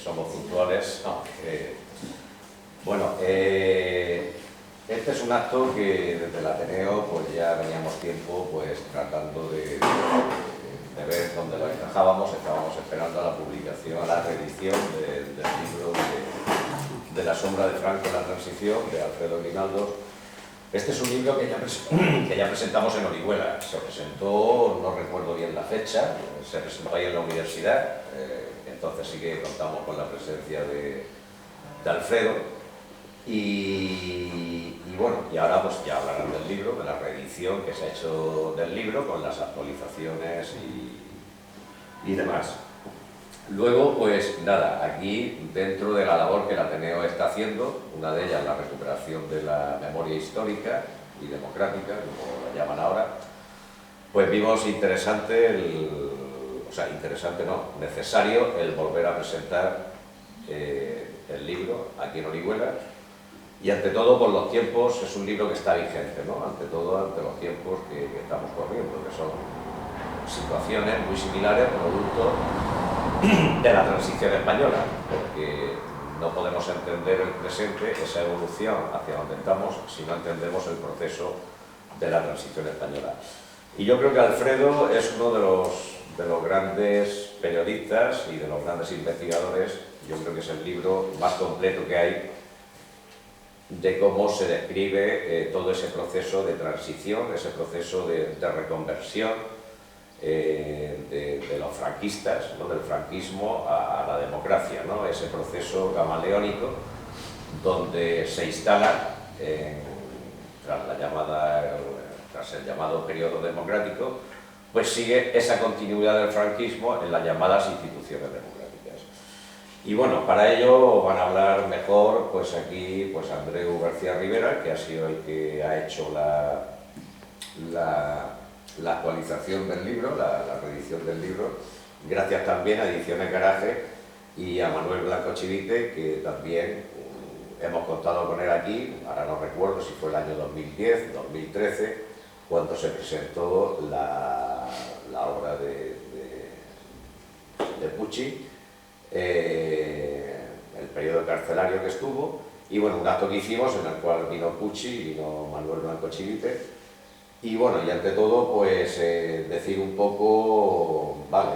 somos puntuales. No, bueno, este es un acto que desde el Ateneo pues ya veníamos tiempo pues tratando de ver dónde lo encajábamos. Estábamos esperando a la publicación, a la reedición del libro de La sombra de Franco en la transición, de Alfredo Grinaldo. Este es un libro que ya presentamos en Orihuela. Se presentó, no recuerdo bien la fecha, se presentó ahí en la universidad, entonces sí que contamos con la presencia de Alfredo. Y bueno, y ahora pues ya hablarán del libro, de la reedición que se ha hecho del libro, con las actualizaciones y demás. Luego, pues nada, aquí dentro de la labor que el Ateneo está haciendo, una de ellas la recuperación de la memoria histórica y democrática, como la llaman ahora, pues vimos interesante, necesario el volver a presentar el libro aquí en Orihuela. Y ante todo por los tiempos, es un libro que está vigente, ¿no? Ante todo ante los tiempos que estamos corriendo, que son situaciones muy similares, producto de la transición española, porque no podemos entender el presente, esa evolución hacia donde estamos, si no entendemos el proceso de la transición española. Y yo creo que Alfredo es uno de los grandes periodistas y de los grandes investigadores. Yo creo que es el libro más completo que hay de cómo se describe todo ese proceso de transición, ese proceso de reconversión de los franquistas, ¿no? Del franquismo a la democracia, ¿no? Ese proceso camaleónico donde se instala, tras el llamado periodo democrático, pues sigue esa continuidad del franquismo en las llamadas instituciones democráticas. Y bueno, para ello van a hablar mejor, pues aquí, pues Andreu García Rivera, que ha sido el que ha hecho la actualización del libro, la reedición del libro, gracias también a Ediciones Garaje y a Manuel Blanco Chivite, que también hemos contado con él aquí. Ahora no recuerdo si fue el año 2010, 2013, cuando se presentó la obra de Pucci, el periodo carcelario que estuvo, y bueno, un acto que hicimos en el cual vino Pucci, vino Manuel Blanco Chivite, y bueno, y ante todo, pues decir un poco, vale,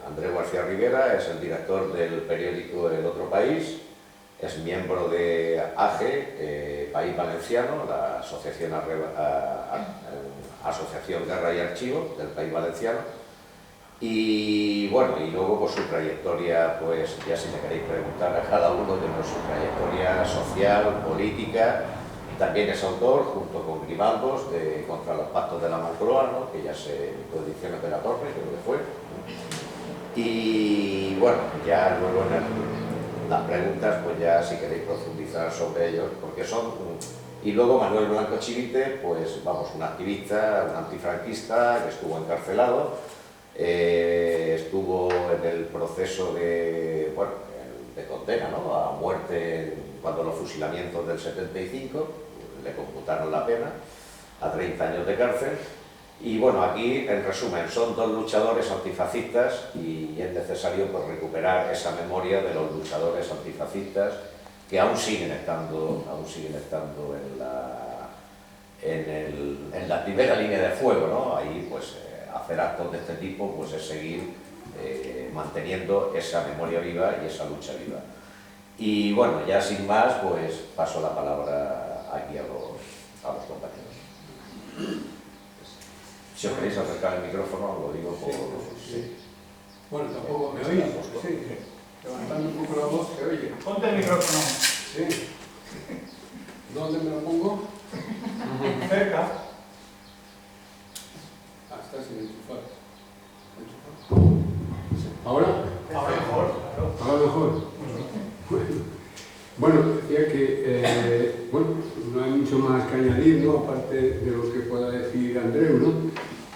Andreu García Rivera es el director del periódico El Otro País, es miembro de AGE, País Valenciano, la Asociación Guerra y Archivo del País Valenciano. Y bueno, y luego por su trayectoria, pues ya si me queréis preguntar a cada uno de su trayectoria social, política, también es autor, junto con Grimaldos, de Contra los Pactos de la Moncloa, ¿no? Que ya se editó Ediciones de la Torre, creo que fue. Y bueno, ya luego en las preguntas, pues ya si queréis profundizar sobre ellos, porque son... Y luego Manuel Blanco Chivite, pues vamos, un activista, un antifranquista que estuvo encarcelado. Estuvo en el proceso de condena, ¿no? A muerte cuando los fusilamientos del 75, le computaron la pena a 30 años de cárcel. Y bueno, aquí en resumen son dos luchadores antifascistas y es necesario pues, recuperar esa memoria de los luchadores antifascistas que aún siguen estando en la primera línea de fuego, ¿no? Ahí pues hacer actos de este tipo pues es seguir manteniendo esa memoria viva y esa lucha viva. Y bueno, ya sin más, pues paso la palabra aquí a los compañeros. Si os queréis acercar el micrófono, lo digo por... Sí. Bueno, tampoco me oís. Sí. Levantando un poco la voz, se oye. Ponte el micrófono. Sí. ¿Dónde me lo pongo? Cerca. Está sin enchufar. ¿Ahora? Ahora mejor. Ahora mejor. Bueno, decía que no hay mucho más que añadir, ¿no? Aparte de lo que pueda decir Andreu, ¿no?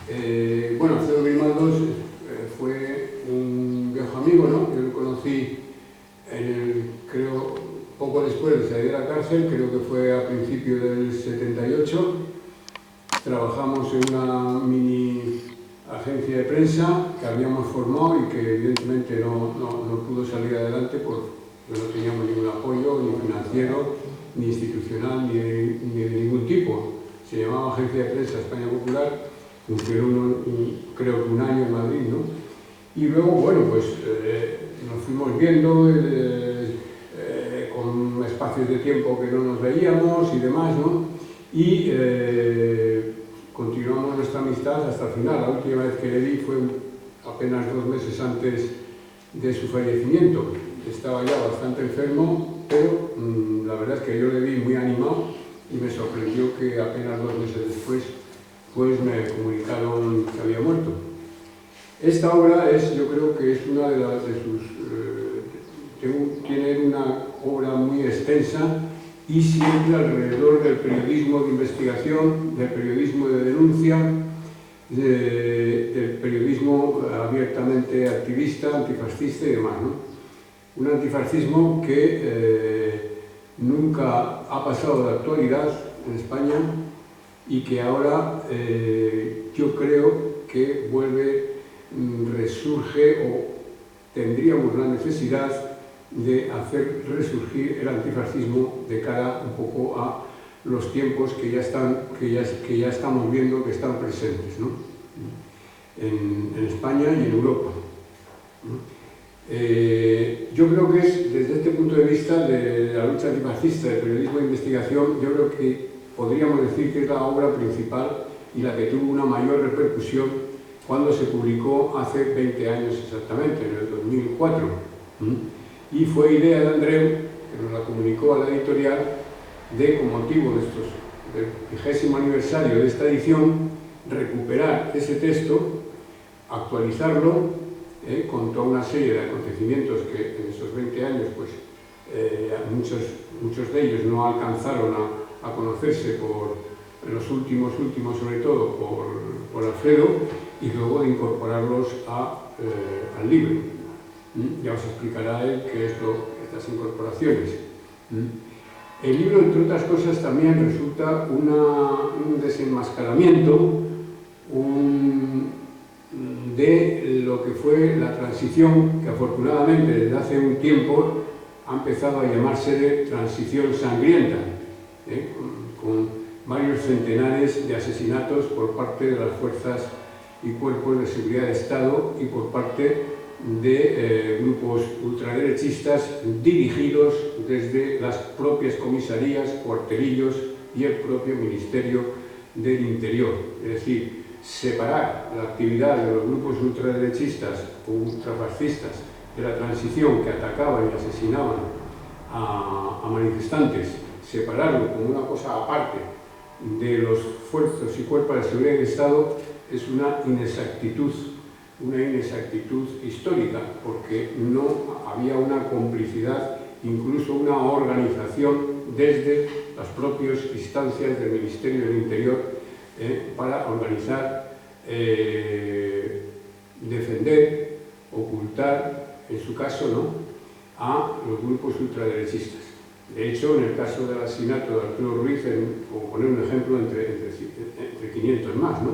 Alfredo Grimaldos fue un viejo amigo, ¿no? Yo lo conocí creo, poco después de salir de la cárcel, creo que fue a principios del 78. Trabajamos en una mini agencia de prensa que habíamos formado y que evidentemente no pudo salir adelante porque no teníamos ningún apoyo, ni financiero, ni institucional, ni de ningún tipo. Se llamaba Agencia de Prensa España Popular, funcionó creo que un año en Madrid, ¿no? Y luego, bueno, pues nos fuimos viendo con espacios de tiempo que no nos veíamos y demás, ¿no? Y continuamos nuestra amistad hasta el final. La última vez que le vi fue apenas 2 meses antes de su fallecimiento. Estaba ya bastante enfermo, pero la verdad es que yo le vi muy animado y me sorprendió que apenas 2 meses después pues me comunicaron que había muerto. Esta obra yo creo que es una de sus... tiene una obra muy extensa y siempre alrededor del periodismo de investigación, del periodismo de denuncia, del periodismo abiertamente activista, antifascista y demás, ¿no? Un antifascismo que nunca ha pasado de actualidad en España y que ahora yo creo que resurge o tendríamos la necesidad de hacer resurgir el antifascismo de cara un poco a los tiempos que ya estamos viendo que están presentes, ¿no? en España y en Europa, ¿no? Yo creo que es, desde este punto de vista de la lucha antifascista, del periodismo de investigación, yo creo que podríamos decir que es la obra principal y la que tuvo una mayor repercusión cuando se publicó hace 20 años exactamente, en el 2004. Y fue idea de Andreu, que nos la comunicó a la editorial, con motivo del 20º aniversario de esta edición, recuperar ese texto, actualizarlo, con toda una serie de acontecimientos que en esos 20 años, pues, muchos de ellos no alcanzaron a conocerse en los últimos sobre todo, por Alfredo, y luego de incorporarlos al libro. Ya os explicará él qué es estas incorporaciones. El libro, entre otras cosas, también resulta un desenmascaramiento de lo que fue la transición, que afortunadamente desde hace un tiempo ha empezado a llamarse de transición sangrienta, con varios centenares de asesinatos por parte de las fuerzas y cuerpos de seguridad de Estado y por parte de grupos ultraderechistas dirigidos desde las propias comisarías, cuartelillos y el propio Ministerio del Interior. Es decir, separar la actividad de los grupos ultraderechistas o ultrafascistas de la transición que atacaban y asesinaban a manifestantes, separarlo como una cosa aparte de los fuerzas y cuerpos de seguridad del Estado es una inexactitud histórica, porque no había una complicidad, incluso una organización desde las propias instancias del Ministerio del Interior para organizar, defender, ocultar, en su caso, ¿no?, a los grupos ultraderechistas. De hecho, en el caso del asesinato de Arturo Ruiz, como poner un ejemplo entre 500 más, ¿no?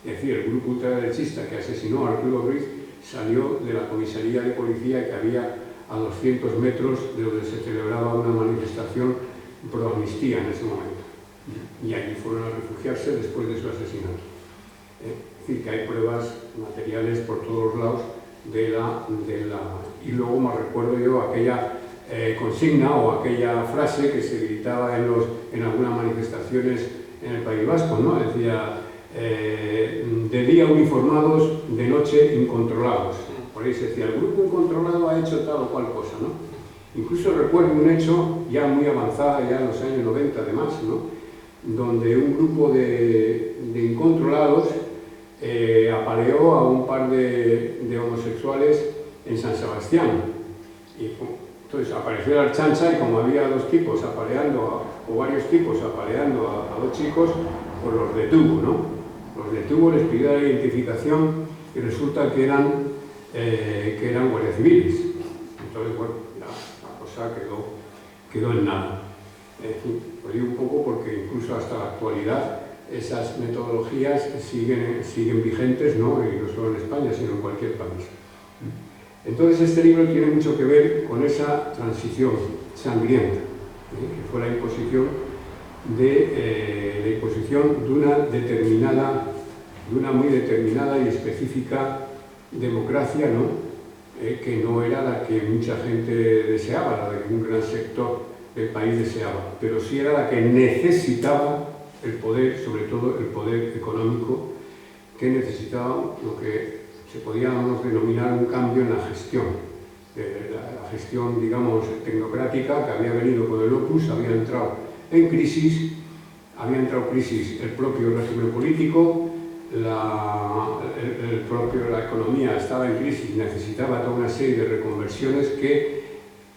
Es decir, el grupo ultraderechista que asesinó a Arturo Ruiz salió de la comisaría de policía que había a 200 metros de donde se celebraba una manifestación pro amnistía en ese momento. Y allí fueron a refugiarse después de su asesinato. Es decir, que hay pruebas materiales por todos lados y luego me recuerdo yo aquella consigna o aquella frase que se gritaba en algunas manifestaciones en el País Vasco, ¿no? Decía, de día uniformados, de noche incontrolados. Por ahí se decía, el grupo incontrolado ha hecho tal o cual cosa, ¿no? Incluso recuerdo un hecho ya muy avanzado, ya en los años 90 además, ¿no?, donde un grupo de incontrolados apaleó a un par de homosexuales en San Sebastián. Y entonces apareció la chancha y como había dos tipos apaleando, o varios tipos apaleando a dos chicos, pues los detuvo, ¿no? Los detuvo, les pidió la identificación y resulta que eran guardias civiles. Entonces, bueno, la cosa quedó en nada. Lo digo un poco porque incluso hasta la actualidad esas metodologías siguen vigentes, ¿no? Y no solo en España, sino en cualquier país. Entonces este libro tiene mucho que ver con esa transición sangrienta, que fue la imposición de una muy determinada y específica democracia, ¿no? Que no era la que mucha gente deseaba, la que un gran sector del país deseaba, pero sí era la que necesitaba el poder, sobre todo el poder económico, que necesitaba lo que se podíamos denominar un cambio en la gestión. La gestión, digamos, tecnocrática que había venido con el Opus, había entrado en crisis, el propio régimen político, la economía estaba en crisis, necesitaba toda una serie de reconversiones que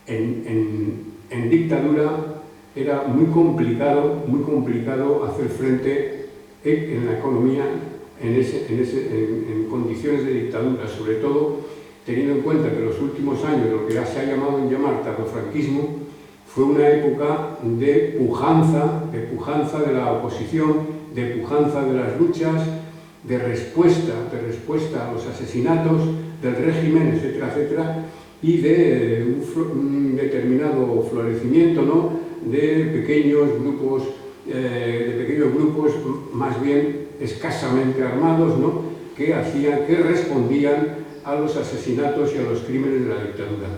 en dictadura era muy complicado hacer frente en la economía en condiciones de dictadura, sobre todo teniendo en cuenta que los últimos años, lo que se ha llamado en llamar tardofranquismo, fue una época de pujanza de la oposición, de pujanza de las luchas, de respuesta a los asesinatos del régimen, etcétera, etcétera, y de un determinado florecimiento, ¿no?, de pequeños grupos más bien escasamente armados, ¿no?, que respondían a los asesinatos y a los crímenes de la dictadura.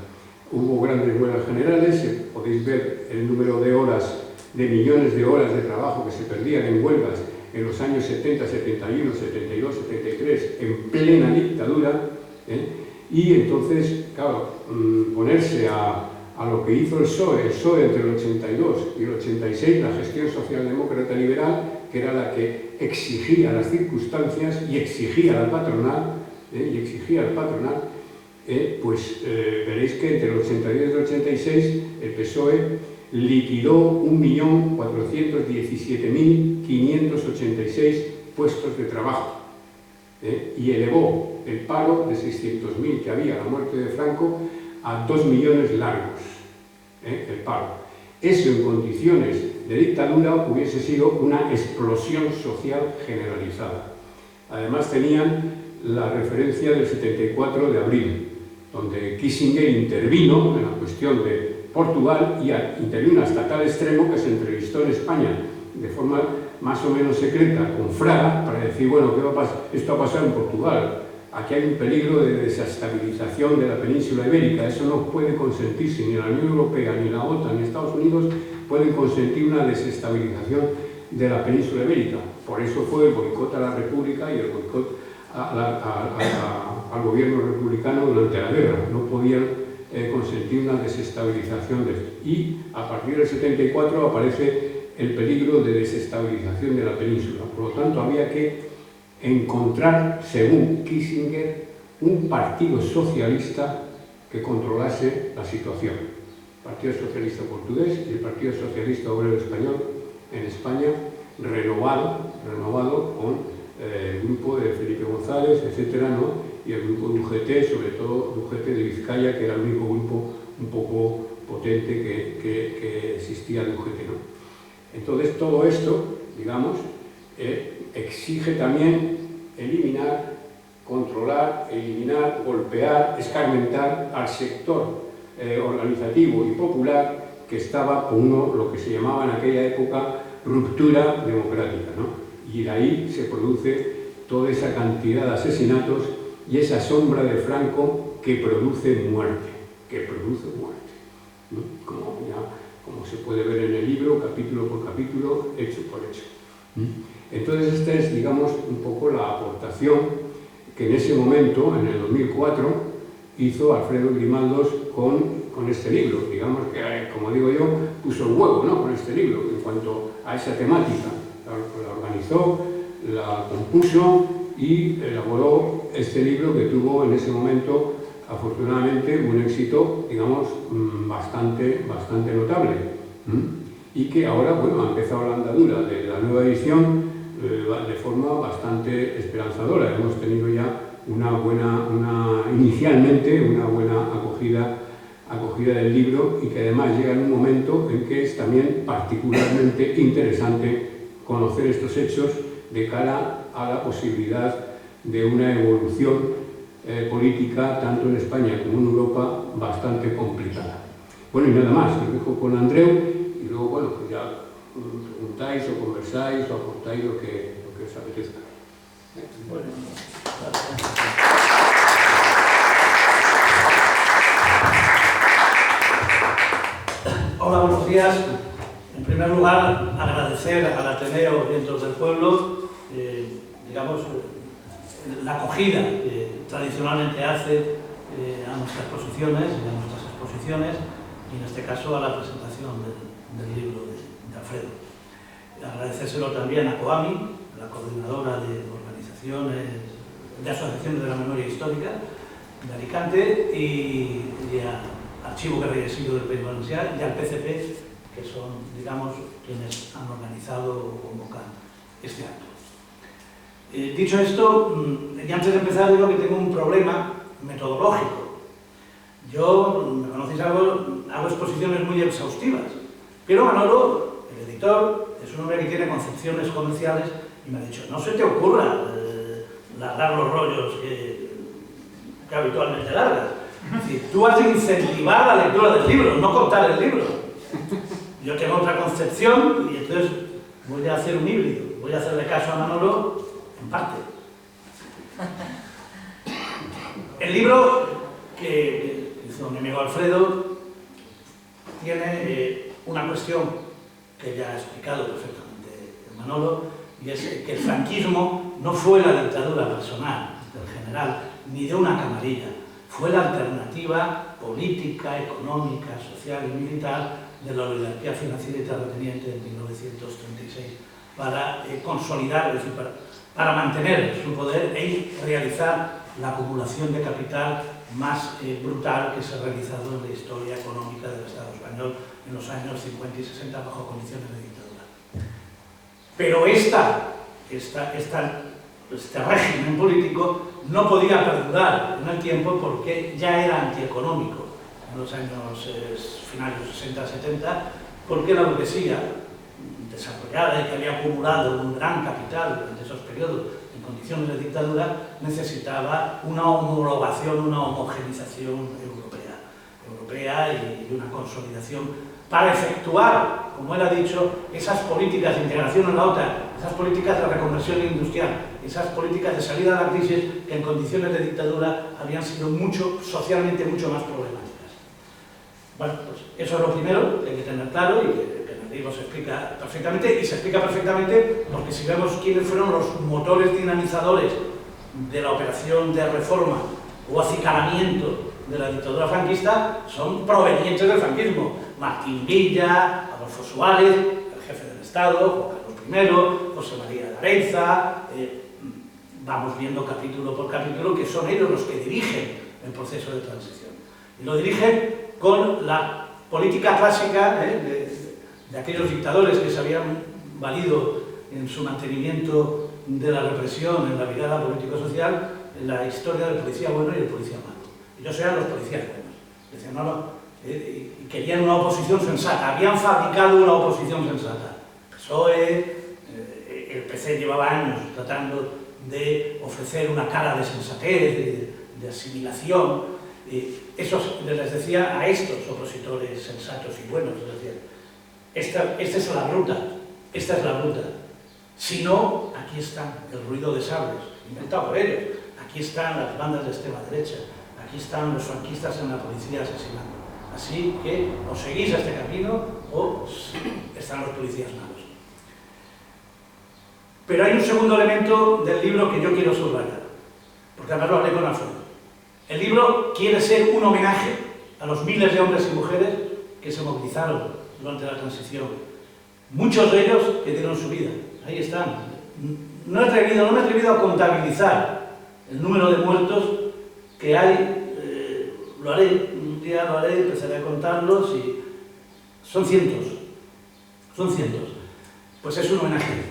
Hubo grandes huelgas generales, podéis ver el número de horas, de millones de horas de trabajo que se perdían en huelgas en los años 70, 71, 72, 73, en plena dictadura, y entonces, claro, ponerse a lo que hizo el PSOE entre el 82 y el 86, la gestión socialdemócrata liberal, que era la que exigía las circunstancias y exigía al patronal, pues veréis que entre el 82 y el 86 el PSOE liquidó 1.417.586 puestos de trabajo, y elevó el paro de 600.000 que había a la muerte de Franco a 2 millones largos, el paro. Eso en condiciones de dictadura hubiese sido una explosión social generalizada. Además tenían la referencia del 74 de abril, donde Kissinger intervino en la cuestión de Portugal y intervino hasta tal extremo que se entrevistó en España de forma más o menos secreta con Fraga para decir, bueno, ¿qué va a pasar? Esto ha pasado en Portugal. Aquí hay un peligro de desestabilización de la península ibérica, eso no puede consentirse, ni la Unión Europea, ni la OTAN, ni Estados Unidos pueden consentir una desestabilización de la península ibérica. Por eso fue el boicot a la República y el boicot al gobierno republicano durante la guerra. No podían consentir una desestabilización de esto. Y a partir del 74 aparece el peligro de desestabilización de la península. Por lo tanto, había que encontrar, según Kissinger, un partido socialista que controlase la situación. El Partido Socialista Portugués y el Partido Socialista Obrero Español en España, renovado con el grupo de Felipe González, etcétera, ¿no?, y el grupo de UGT, sobre todo UGT de Vizcaya, que era el único grupo un poco potente que existía de UGT, ¿no? Entonces, todo esto, digamos, exige también eliminar, controlar, golpear, escarmentar al sector organizativo y popular que estaba con lo que se llamaba en aquella época ruptura democrática, ¿no? Y de ahí se produce toda esa cantidad de asesinatos y esa sombra de Franco que produce muerte, ¿no? Como se puede ver en el libro, capítulo por capítulo, hecho por hecho. Entonces esta es, digamos, un poco la aportación que en ese momento, en el 2004, hizo Alfredo Grimaldos con este libro. Digamos que, como digo yo, puso el huevo, ¿no?, con este libro, en cuanto a esa temática. La organizó, la compuso y elaboró este libro que tuvo en ese momento, afortunadamente, un éxito, digamos, bastante notable. Y que ahora, bueno, ha empezado la andadura de la nueva edición de forma bastante esperanzadora. Hemos tenido ya inicialmente una buena acogida del libro, y que además llega en un momento en que es también particularmente interesante conocer estos hechos de cara a la posibilidad de una evolución política, tanto en España como en Europa, bastante complicada. Bueno, y nada más, os dejo con Andreu, y luego, bueno, pues ya preguntáis o conversáis o aportáis lo que os apetezca. Bueno, hola, buenos días. En primer lugar, agradecer al Ateneo Vientos del Pueblo, digamos, la acogida que tradicionalmente hace a nuestras exposiciones y a nuestras exposiciones, y en este caso a la presentación del libro de Alfredo. Agradecérselo también a COAMI, la coordinadora de organizaciones, de asociaciones de la memoria histórica de Alicante, y a Archivo Guerra y Exilio del País Valencià, y al PCP, que son, digamos, quienes han organizado o convocado este acto. Dicho esto, y antes de empezar, digo que tengo un problema metodológico. Yo, me conocéis algo, hago exposiciones muy exhaustivas, pero Manolo, el editor, es un hombre que tiene concepciones comerciales y me ha dicho, no se te ocurra largar los rollos que habitualmente largas. Es decir, tú has de incentivar la lectura del libro, no contar el libro. Yo tengo otra concepción y entonces voy a hacer un híbrido, voy a hacerle caso a Manolo en parte. El libro que hizo mi amigo Alfredo tiene una cuestión que ya ha explicado perfectamente Manolo, y es que el franquismo no fue la dictadura personal del general, ni de una camarilla, fue la alternativa política, económica, social y militar de la oligarquía financiera y terrateniente en 1936 para consolidar, es decir, para mantener su poder e realizar la acumulación de capital más brutal que se ha realizado en la historia económica del Estado español en los años 50 y 60 bajo condiciones de dictadura. Pero este régimen político no podía perdurar en el tiempo porque ya era antieconómico en los años finales 60-70, porque la burguesía desarrollada y que había acumulado un gran capital durante esos periodos en condiciones de dictadura necesitaba una homologación, una homogenización europea y una consolidación para efectuar, como él ha dicho, esas políticas de integración en la OTAN, esas políticas de reconversión industrial, esas políticas de salida de la crisis que en condiciones de dictadura habían sido socialmente mucho más problemáticas. Bueno, pues eso es lo primero que hay que tener claro y que en el libro se explica perfectamente, y se explica perfectamente porque si vemos quiénes fueron los motores dinamizadores de la operación de reforma o acicalamiento de la dictadura franquista, son provenientes del franquismo. Martín Villa, Adolfo Suárez, el jefe del Estado, Juan Carlos I, José María de Arenza, vamos viendo capítulo por capítulo que son ellos los que dirigen el proceso de transición. Y lo dirigen con la política clásica de aquellos dictadores que se habían valido en su mantenimiento de la represión, en la mirada político-social, en la historia del policía bueno y el policía malo. Ellos eran los policías buenos. Decían, y querían una oposición sensata, habían fabricado una oposición sensata. PSOE, el PC llevaba años tratando de ofrecer una cara de sensatez, de asimilación. Eso les decía a estos opositores sensatos y buenos, es decir, esta es la ruta, esta es la ruta. Si no, aquí está el ruido de sables, inventado por ellos. Aquí están las bandas de extrema derecha, aquí están los franquistas en la policía asesinando. Así que o seguís este camino o están los policías malos. Pero hay un segundo elemento del libro que yo quiero subrayar, porque además lo hablé con Alfredo. El libro quiere ser un homenaje a los miles de hombres y mujeres que se movilizaron durante la transición. Muchos de ellos que dieron su vida. Ahí están. No me he atrevido a contabilizar el número de muertos que hay. Lo haré, un día lo haré, empezaré a contarlos y son cientos. Son cientos. Pues es un homenaje a ellos.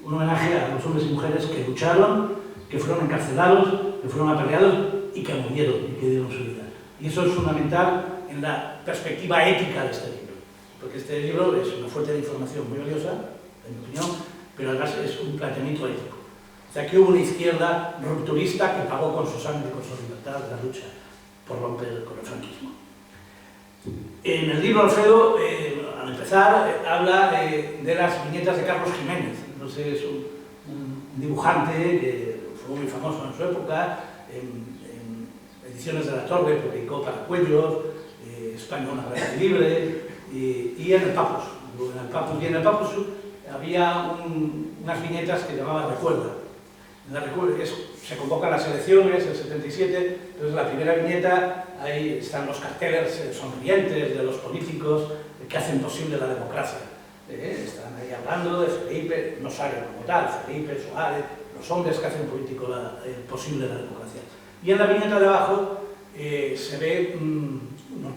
Un homenaje a los hombres y mujeres que lucharon, que fueron encarcelados, que fueron apaleados y que murieron y que dieron su vida. Y eso es fundamental en la perspectiva ética de este libro. Porque este libro es una fuente de información muy valiosa, en mi opinión, pero además es un planteamiento ético. O sea, que hubo una izquierda rupturista que pagó con su sangre y con su libertad la lucha por romper con el franquismo. En el libro Alfredo, al empezar, habla de las viñetas de Carlos Jiménez. Entonces, es un dibujante que fue muy famoso en su época, en Ediciones de la Torre, publicó para Cuellos, España una guerra libre, y en el Papus. En el Papus había unas viñetas que llamaban Recuerda. Se convocan las elecciones, el 77, entonces la primera viñeta, ahí están los carteles sonrientes de los políticos que hacen posible la democracia. Están ahí hablando de Felipe, no sale como tal, Felipe, Suárez, los hombres que hacen posible la democracia. Y en la viñeta de abajo se ven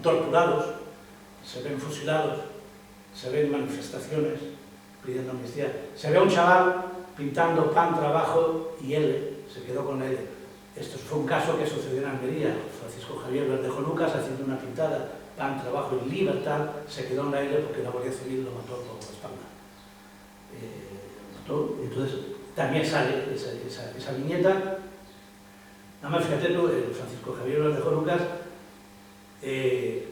torturados, se ven fusilados, se ven manifestaciones pidiendo amnistía, se ve a un chaval pintando pan, trabajo y L, se quedó con L. Esto fue un caso que sucedió en Almería. Francisco Javier Verdejo Lucas, haciendo una pintada, pan, trabajo y libertad, se quedó en la L porque la Guardia Civil lo mató por la espalda. Entonces también sale esa viñeta. Nada más, fíjate tú, Francisco Javier Verdejo Lucas, en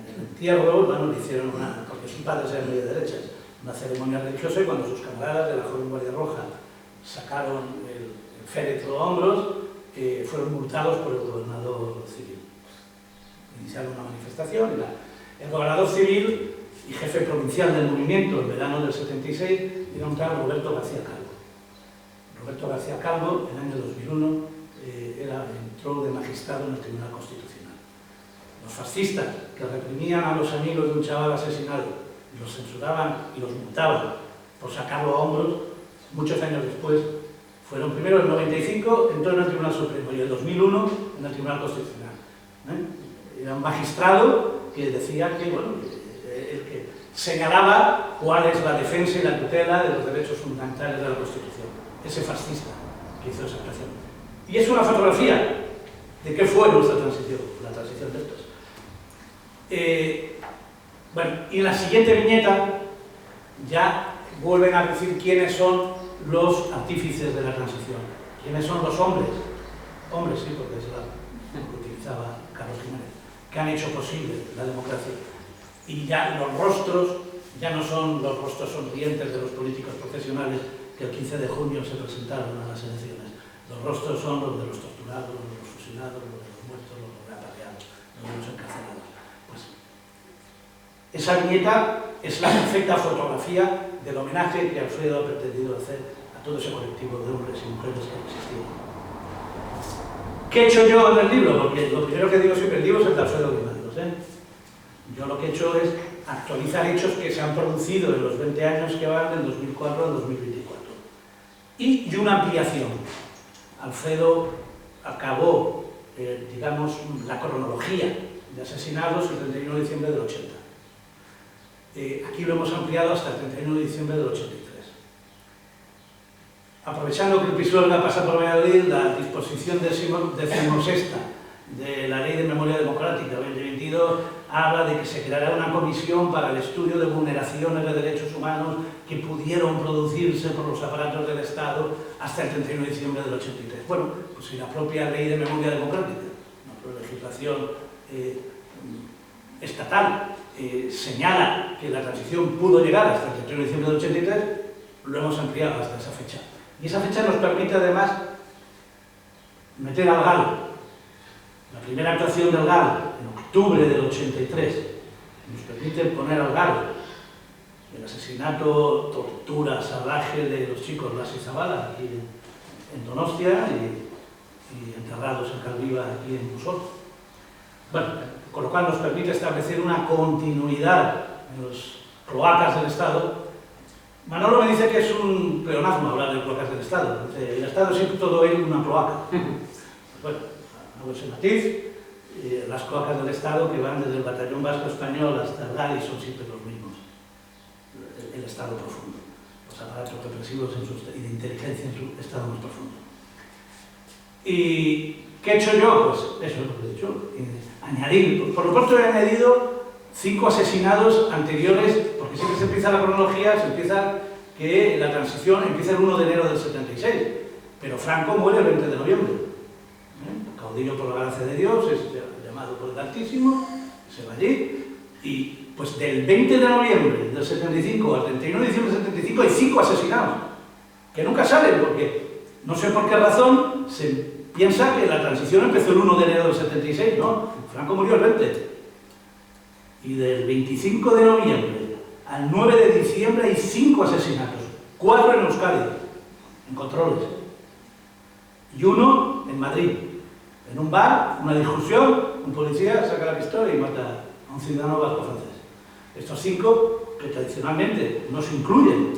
el entierro, bueno, le hicieron porque sus padres eran muy de derechas, una ceremonia religiosa, y cuando sus camaradas de la Joven Guardia Roja sacaron el féretro a hombros, fueron multados por el gobernador civil. Iniciaron una manifestación y el gobernador civil y jefe provincial del movimiento en verano del 76 era un tal Roberto García Calvo. Roberto García Calvo, en el año 2001, entró de magistrado en el Tribunal Constitucional. Los fascistas que reprimían a los amigos de un chaval asesinado, los censuraban y los multaban por sacarlo a hombros, muchos años después, fueron primero en el 95, entró en el Tribunal Supremo, y en el 2001 en el Tribunal Constitucional. Era un magistrado que decía que, bueno, el que señalaba cuál es la defensa y la tutela de los derechos fundamentales de la Constitución. Ese fascista que hizo esa expresión. Y es una fotografía de qué fue nuestra transición, la transición de estos. Bueno, y en la siguiente viñeta ya vuelven a decir quiénes son los artífices de la transición, quiénes son los hombres, sí, porque es la que utilizaba Carlos Jiménez, que han hecho posible la democracia. Y ya los rostros ya no son los rostros sonrientes de los políticos profesionales que el 15 de junio se presentaron a las elecciones. Los rostros son los de los torturados, los de los fusilados, los de los muertos, los de los repatriados, los de los encarcelados. Pues, esa viñeta es la perfecta fotografía del homenaje que Alfredo ha pretendido hacer a todo ese colectivo de hombres y mujeres que existían. ¿Qué he hecho yo en el libro? Porque lo primero que digo siempre, el libro es el de Alfredo Grimaldos, Yo lo que he hecho es actualizar hechos que se han producido en los 20 años que van del 2004 al 2024. Y una ampliación. Alfredo acabó, digamos, la cronología de asesinados el 31 de diciembre del 80. Aquí lo hemos ampliado hasta el 31 de diciembre del 83. Aprovechando que el Pisuerga pasa por Valladolid, la disposición decimosexta de la Ley de Memoria Democrática 2022 habla de que se creará una comisión para el estudio de vulneraciones de derechos humanos que pudieron producirse por los aparatos del Estado hasta el 31 de diciembre del 83. Bueno, pues si la propia Ley de Memoria Democrática, la legislación estatal, señala que la transición pudo llegar hasta el 31 de diciembre del 83, lo hemos ampliado hasta esa fecha. Y esa fecha nos permite además meter al GAL. La primera actuación del GAL, en octubre del 83, nos permite poner al GAL el asesinato, tortura, salvaje de los chicos Blas y Zabala aquí en Donostia y enterrados en Calviva aquí en Busol. Bueno, con lo cual nos permite establecer una continuidad en los cloacas del Estado. Manolo me dice que es un pleonasmo hablar de cloacas del Estado. El Estado es siempre todo él una cloaca. Bueno, hago ese matiz. Las cloacas del Estado que van desde el Batallón Vasco Español hasta el GAL son siempre los mismos. El Estado profundo. Los aparatos represivos y de inteligencia en su estado más profundo. ¿Y qué he hecho yo? Pues eso es lo que he dicho. Añadir, por lo pronto he añadido 5 asesinados anteriores, porque siempre se empieza la cronología, se empieza que la transición empieza el 1 de enero del 76, pero Franco muere el 20 de noviembre. Caudillo por la gracia de Dios, es llamado por el Altísimo, se va allí, y pues del 20 de noviembre del 75 al 31 de diciembre del 75 hay 5 asesinados, que nunca salen, porque no sé por qué razón se piensa que la transición empezó el 1 de enero del 76, no, Franco murió el 20. Y del 25 de noviembre al 9 de diciembre hay 5 asesinatos, 4 en Euskadi, en controles, y 1 en Madrid. En un bar, una discusión, un policía saca la pistola y mata a un ciudadano vasco francés. Estos 5, que tradicionalmente no se incluyen,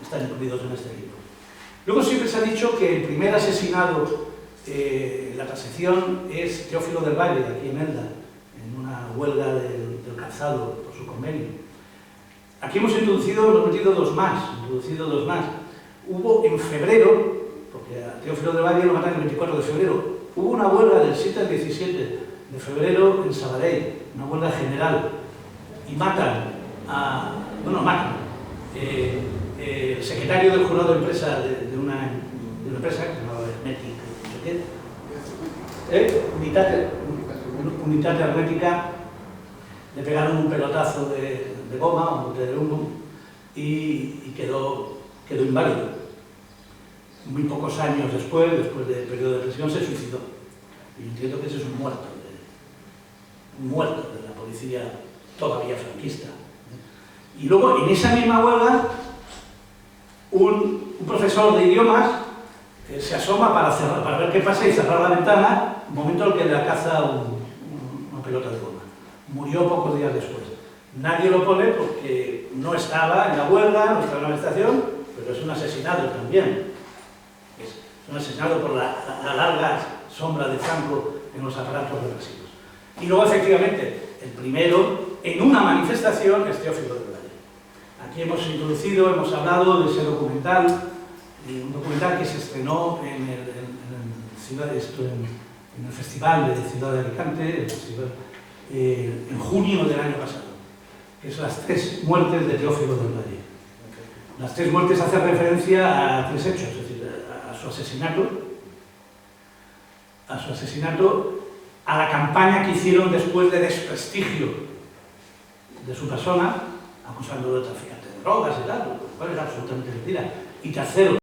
están incluidos en este libro. Luego siempre se ha dicho que el primer asesinado en la transición es Teófilo del Valle, aquí en Elda, en una huelga del calzado por su convenio. Aquí hemos metido dos más. Hubo en febrero, porque a Teófilo del Valle lo matan el 24 de febrero, hubo una huelga del 7 al 17 de febrero en Sabadell, una huelga general, y matan el secretario del jurado de empresa de una empresa que se llamaba Hermetic, no sé qué, Unitat Hermética, le pegaron un pelotazo de goma, un bote de humo, y quedó inválido. Muy pocos años después del periodo de prisión, se suicidó. Y entiendo que ese es un muerto de la policía todavía franquista. Y luego, en esa misma huelga, un profesor de idiomas se asoma para ver qué pasa y cerrar la ventana, un momento en el que le caza una pelota de goma. Murió pocos días después. Nadie lo pone porque no estaba en la huelga, no estaba en la estación, pero es un asesinado también. Es un asesinado por la larga sombra de Franco en los aparatos represivos. Y luego, efectivamente, el primero, en una manifestación, es Teófilo del Valle. Aquí hemos hablado de ese documental, un documental que se estrenó en el Festival de Ciudad de Alicante, en junio del año pasado, que es las 3 muertes de Teófilo del Valle. Las 3 muertes hacen referencia a 3 hechos, es decir, a su asesinato, a la campaña que hicieron después de desprestigio de su persona, acusándolo de traficante de drogas y tal, lo cual es absolutamente mentira. Y tercero,